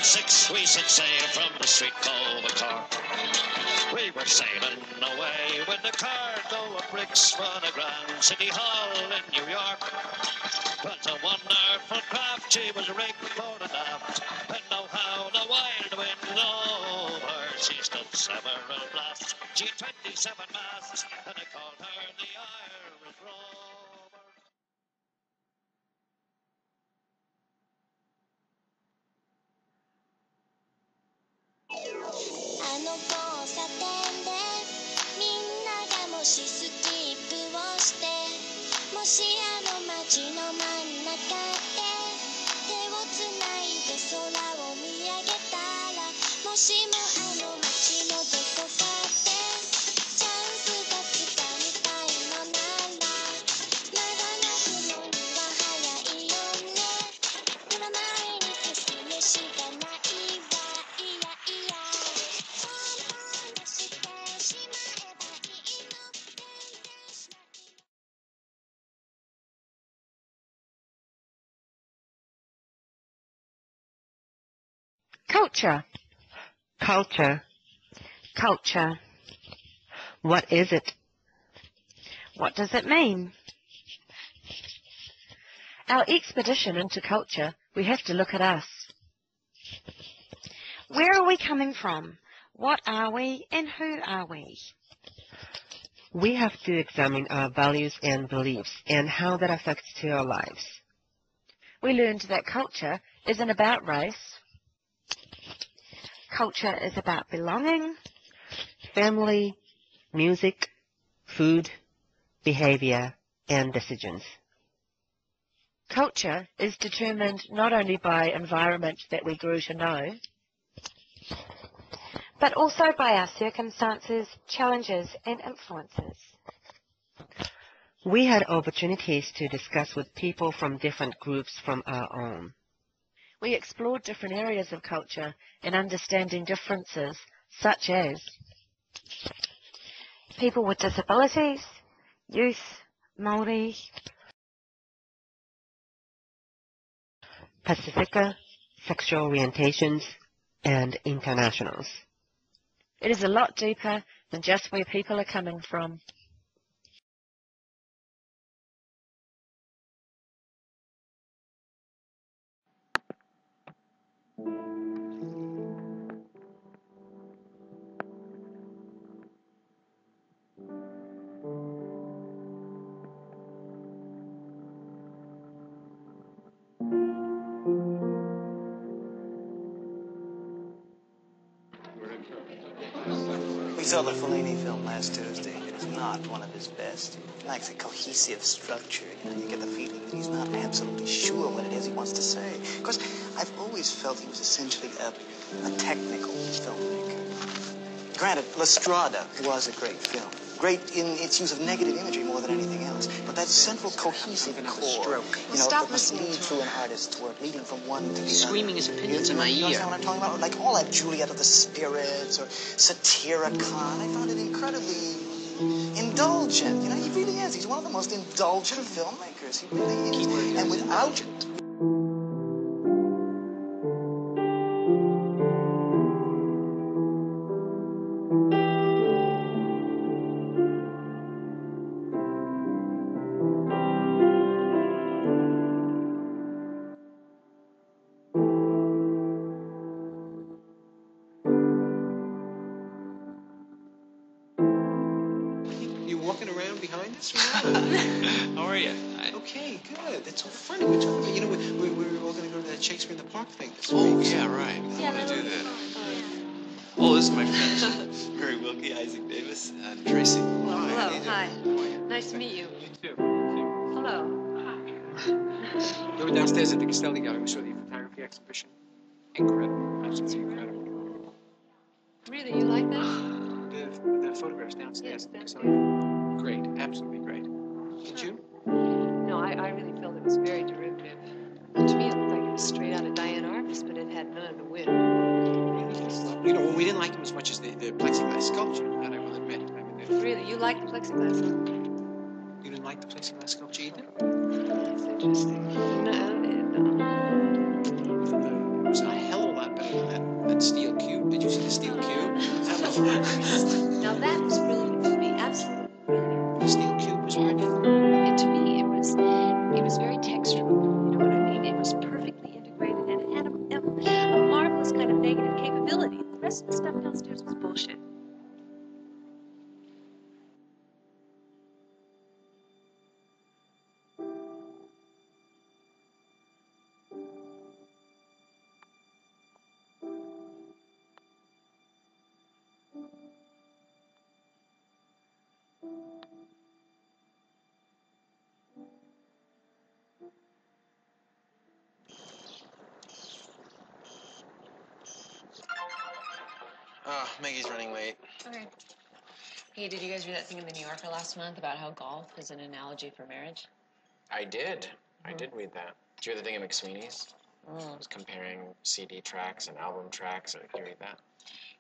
6 we set sail from the street called the Cork. We were sailing away when the cargo of bricks run aground City Hall in New York. But a wonderful craft, she was rigged fore and aft, and know how the wild wind over. She stood several blasts, she 27 masts, and I called her the Irish Rover. あの交差点でみんながもしスキップをしてもしあの街の真ん中で手をつないで空を見上げたらもしもあの街のどこかでチャンスがつかみたいのならまだ泣くのには早いよね目の前に進むしかないわいやいやCulture. Culture. Culture. What is it? What does it mean? Our expedition into culture, we have to look at us. Where are we coming from? What are we and who are we? We have to examine our values and beliefs and how that affects to our lives. We learned that culture isn't about race. Culture is about belonging, Family, music, food, behavior, and decisions. Culture is determined not only by environment that we grew to know, but also by our circumstances, challenges and influences. We had opportunities to discuss with people from different groups from our own. We explored different areas of culture and understanding differences, such as people with disabilities, youth, Māori, Pacifica, sexual orientations, and internationals. It is a lot deeper than just where people are coming from. We saw the Fellini film last Tuesday. It's not one of his best. It lacks a cohesive structure. You get the feeling that he's not absolutely sure what it is he wants to say. Of course, I've always felt he was essentially a technical filmmaker. Granted, La Strada was a great film. Great in its use of negative imagery more than anything else. But that central cohesive core, that must lead through an artist's work, leading from one to the other. Screaming his opinions in my ear. You understand what I'm talking about? Like all that Juliet of the Spirits or Satyricon. I found it incredibly indulgent. He really is. He's one of the most indulgent filmmakers. He really is. And without it. Walking around behind us? How are you? Okay, good. That's so funny. We're talking about, we're all going to go to that Shakespeare in the Park thing this week. Oh, yeah, right. I want to do that. Oh, this is my friend, Mary Wilkie, Isaac Davis, and Tracy. Well, hello. Hi. Nice to meet you. You too. Hello. We were downstairs at the Castelli Gallery. We saw the photography exhibition. Incredible. Absolutely incredible. Really, you like that? The photographs downstairs. Yes, Great, absolutely great. Did you? No, I really felt it was very derivative. To me, it looked like it was straight out of Diane Arbus, but it had none of the wit. We didn't like them as much as the plexiglass sculpture, that I will admit. Really, you like the plexiglass? You didn't like the plexiglass sculpture either? That's interesting. No. It was a hell of a lot better Now that was brilliant for me, absolutely brilliant. The steel cube was working. And to me, it was very textural. You know what I mean? It was perfectly integrated, and it had a marvelous kind of negative capability. The rest of the stuff downstairs was bullshit. Oh, Maggie's running late. Okay. Hey, did you guys read that thing in the New Yorker last month about how golf is an analogy for marriage? I did. I did read that. Did you read the thing in McSweeney's? It was comparing CD tracks and album tracks. Did you read that?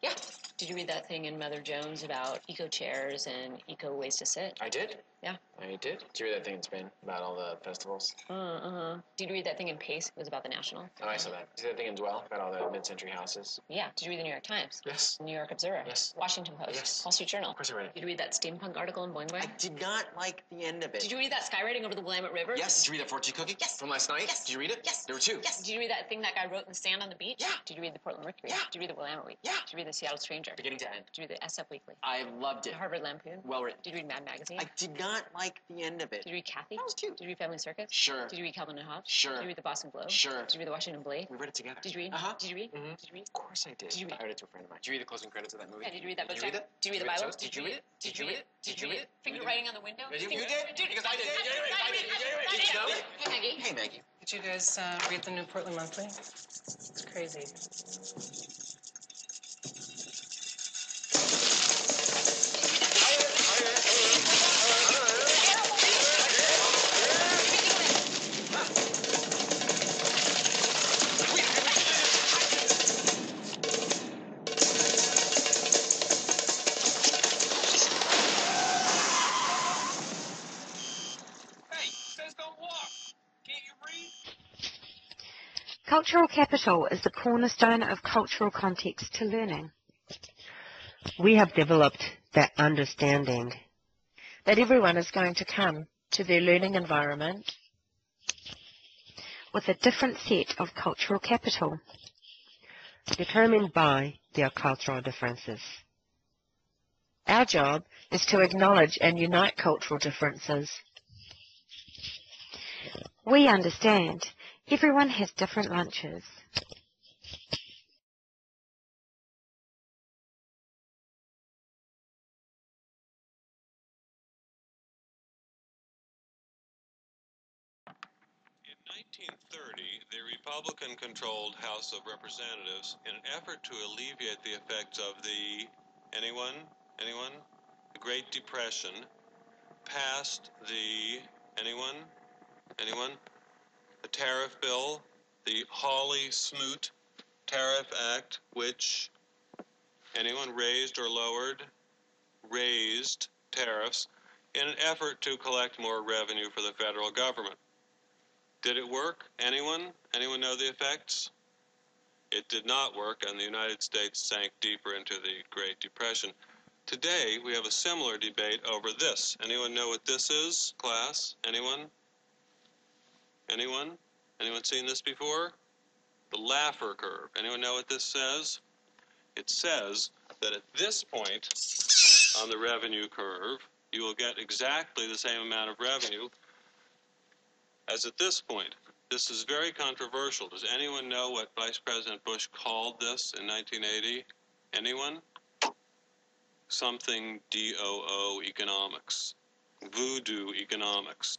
Yeah. Did you read that thing in Mother Jones about eco chairs and eco ways to sit? I did. Yeah. I did. Did you read that thing in Spain about all the festivals? Did you read that thing in Pace? It was about the National. Oh, I saw that. Did you read that thing in Dwell about all the mid-century houses? Yeah. Did you read the New York Times? Yes. New York Observer? Yes. Washington Post? Yes. Wall Street Journal? Of course I read it. Did you read that steampunk article in Boing Boing? I did not like the end of it. Did you read that skywriting over the Willamette River? Yes. Did you read that fortune cookie? Yes. From last night? Yes. Did you read it? Yes. There were two. Yes. Did you read that thing that guy wrote in the sand on the beach? Yeah. Did you read the Portland Mercury? Yeah. Did you read the Willamette Week? Yeah. Did you read the Seattle Stranger? Beginning to end. Did you read the SF Weekly? I loved it. The Harvard Lampoon? Well written. Did you read Mad Magazine? I did not like the end of it. Did you read Kathy? That was cute. Did you read Family Circus? Sure. Did you read Calvin and Hobbes? Sure. Did you read the Boston Globe? Sure. Did you read the Washington Blade? We read it together. Did you read? Uh-huh. Did you read? Mhm. Did you read? Of course I did. Did you read? I read it to a friend of mine. Did you read the closing credits of that movie? Yeah, did you read that book? Did you read it? Did you read the Bible? Did you read it? Did you read it? Did you read it? Finger writing on the window? You Finger did? writing- Because I did. I did. Did you know? Hey, Maggie. Hey, Maggie. Did you guys read the new Portland Monthly? It's crazy. Cultural capital is the cornerstone of cultural context to learning. We have developed that understanding That everyone is going to come to their learning environment with a different set of cultural capital. determined by their cultural differences. Our job is to acknowledge and unite cultural differences. We understand everyone has different lunches. In 1930, the Republican-controlled House of Representatives, in an effort to alleviate the effects of the the Great Depression, passed the the tariff bill, the Hawley-Smoot Tariff Act, which raised or lowered, raised tariffs in an effort to collect more revenue for the federal government. Did it work? Anyone? Anyone know the effects? It did not work, and the United States sank deeper into the Great Depression. Today, we have a similar debate over this. Anyone know what this is, class? Anyone? Anyone? Anyone seen this before? The Laffer curve. Anyone know what this says? It says that at this point on the revenue curve, you will get exactly the same amount of revenue as at this point. This is very controversial. Does anyone know what Vice President Bush called this in 1980? Anyone? Something DOO economics. Voodoo economics.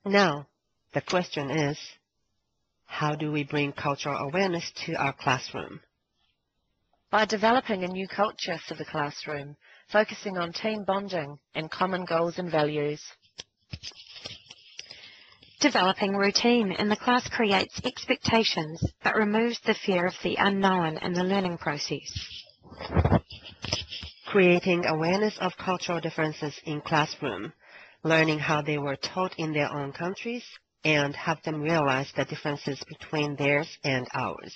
Now, the question is, how do we bring cultural awareness to our classroom? By developing a new culture for the classroom, focusing on team bonding and common goals and values. Developing routine in the class creates expectations but removes the fear of the unknown in the learning process. Creating awareness of cultural differences in classroom, learning how they were taught in their own countries, and help them realize the differences between theirs and ours.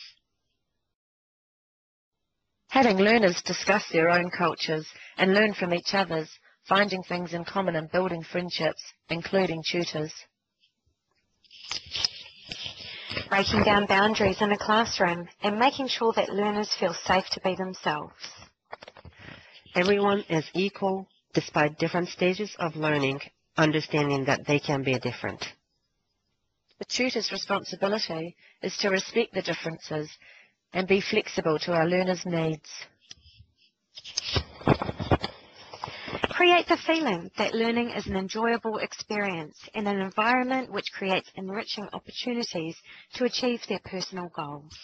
Having learners discuss their own cultures and learn from each other's, finding things in common and building friendships, including tutors. Breaking down boundaries in a classroom and making sure that learners feel safe to be themselves. Everyone is equal despite different stages of learning, understanding that they can be different. The tutor's responsibility is to respect the differences and be flexible to our learners' needs. Create the feeling that learning is an enjoyable experience in an environment which creates enriching opportunities to achieve their personal goals.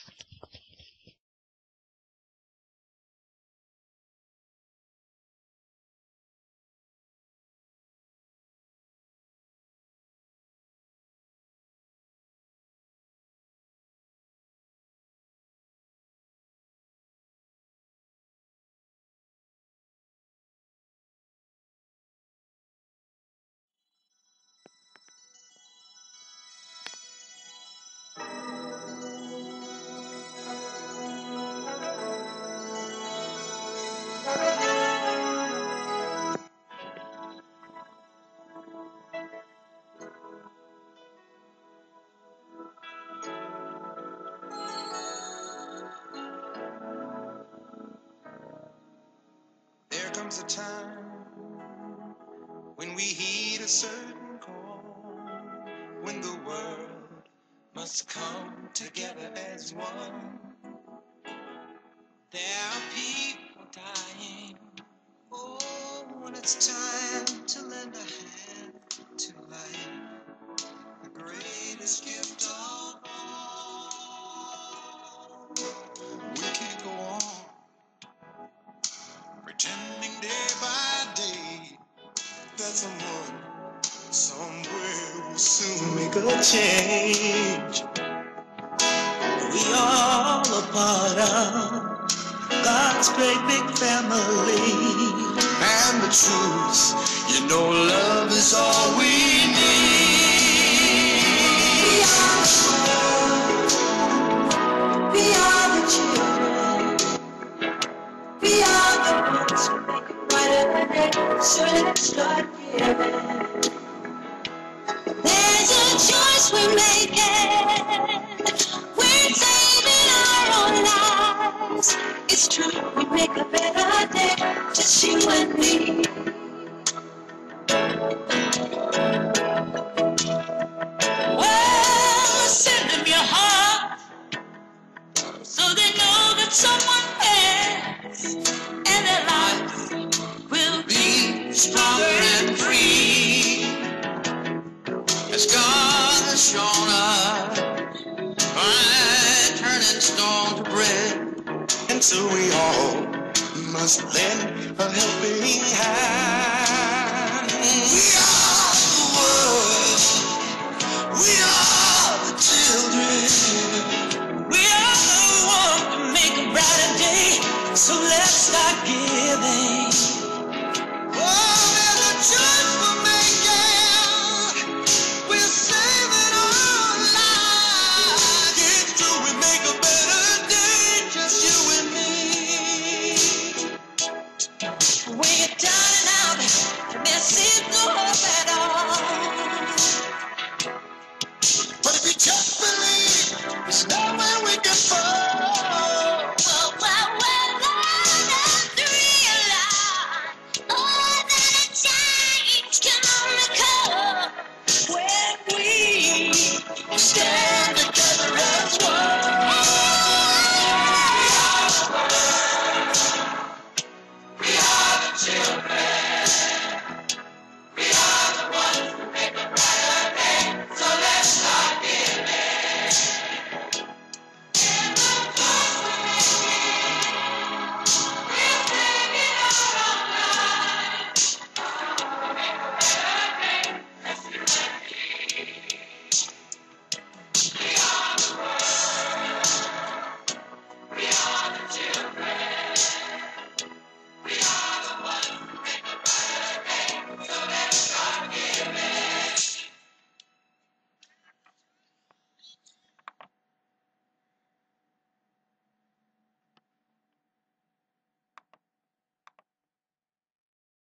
There comes a time when we heed a certain call, when the world must come together as one. There are people dying. Oh, when it's time to lend a hand to life, the greatest gift of all. We can't go on pretending day by day that someone somewhere will soon make a change. We all a part of God's great big family. And the truth, you know, love is all we need. We are the children. We are the ones who make it brighter than ever. So let's start giving. There's a choice we're making. We're saving our own lives. It's true, we make a better day. Just you and me. Well, send them your heart so they know that someone cares, and their life will be stronger and free. As God has shown us by turning stone to bread, and so we all must lend a helping hand. We are